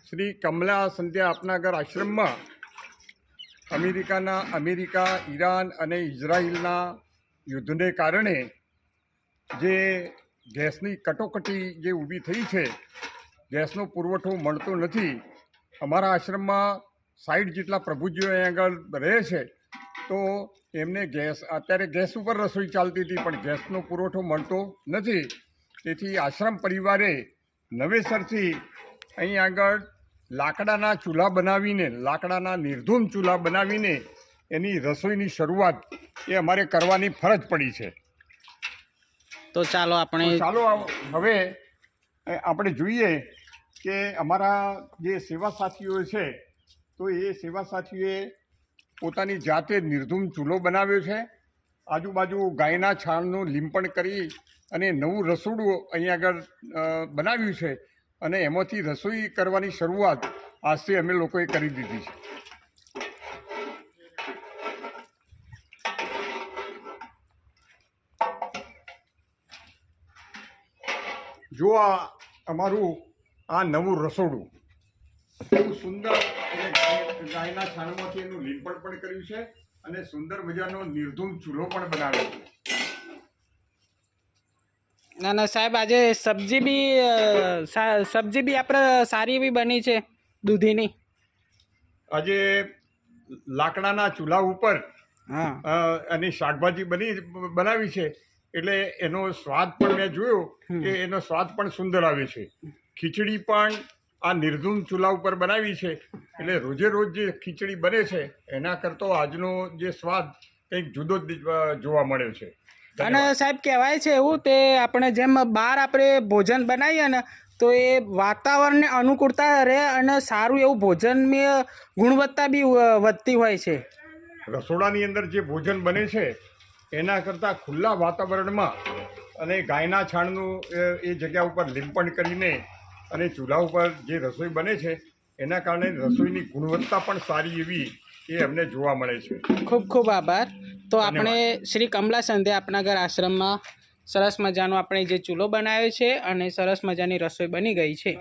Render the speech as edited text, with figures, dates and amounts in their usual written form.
શ્રી કમલા સંધ્યા આપનાગર આશ્રમમાં America, Iran અને ઇઝરાયલના યુદ્ધને કારણે જે ગેસની કટોકટી જે ઊભી થઈ છે, ગેસનો પુરવઠો મળતો નથી. અમારા આશ્રમમાં 60 જેટલા પ્રભુજીઓ અહીં આગળ રહે છે, તો એમને અત્યારે ગેસ ઉપર રસોઈ ચાલતી હતી, પણ ગેસનો પુરવઠો મળતો નથી. તેથી આશ્રમ પરિવારે નવેસરથી અહીં આગળ લાકડાના ચૂલા બનાવીને, લાકડાના નિર્ધૂમ ચૂલા બનાવીને એની રસોઈની શરૂઆત એ અમારે કરવાની ફરજ પડી છે. તો ચાલો હવે આપણે જોઈએ કે અમારા જે સેવા સાથીઓ છે, તો એ સેવા સાથીઓએ પોતાની જાતે નિર્ધૂમ ચૂલો બનાવ્યો છે. આજુબાજુ ગાયના છાણનું લીંપણ કરી અને નવું રસોડું અહીં આગળ બનાવ્યું છે, અને એમાંથી રસોઈ કરવાની શરૂઆત આજથી અમે લોકોએ કરી દીધી છે. જો આ અમારું નવું રસોડું એવું સુંદર, ગાયના છાણમાંથી એનું લીંપણ પણ કર્યું છે અને સુંદર મજાનો નિર્ધૂમ ચૂલો પણ બનાવ્યો છે. ના સાહેબ, આજે સબ્જી બી આપણે સારી એવી બની છે, દૂધીની. આજે લાકડાના ચૂલા ઉપર અને શાકભાજી બનાવી છે, એટલે એનો સ્વાદ પણ મેં જોયો કે એનો સ્વાદ પણ સુંદર આવે છે. ખીચડી પણ આ નિર્ધૂમ ચૂલા ઉપર બનાવી છે, એટલે રોજે રોજ જે ખીચડી બને છે એના કરતો આજનો જે સ્વાદ કંઈક જુદો જ જોવા મળ્યો છે. અને સાહેબ, કહેવાય છે એવું, તે આપણે જેમ બહાર આપણે ભોજન બનાવીએ ને, તો એ વાતાવરણને અનુકૂળતા રહે અને સારું એવું ભોજનની ગુણવત્તા બી વધતી હોય છે. રસોડાની અંદર જે ભોજન બને છે એના કરતાં ખુલ્લા વાતાવરણમાં અને ગાયના છાણનું એ જગ્યા ઉપર લીંપણ કરીને અને ચૂલા ઉપર જે રસોઈ બને છે એના કારણે રસોઈની ગુણવત્તા પણ સારી એવી એ અમને જોવા મળે છે. ખૂબ ખૂબ આભાર. તો આપણે શ્રી કમલા સંધ્યા આપનાગર આશ્રમમાં સરસ મજાનો આપણે જે ચૂલો બનાવ્યો છે અને સરસ મજાની રસોઈ બની ગઈ છે.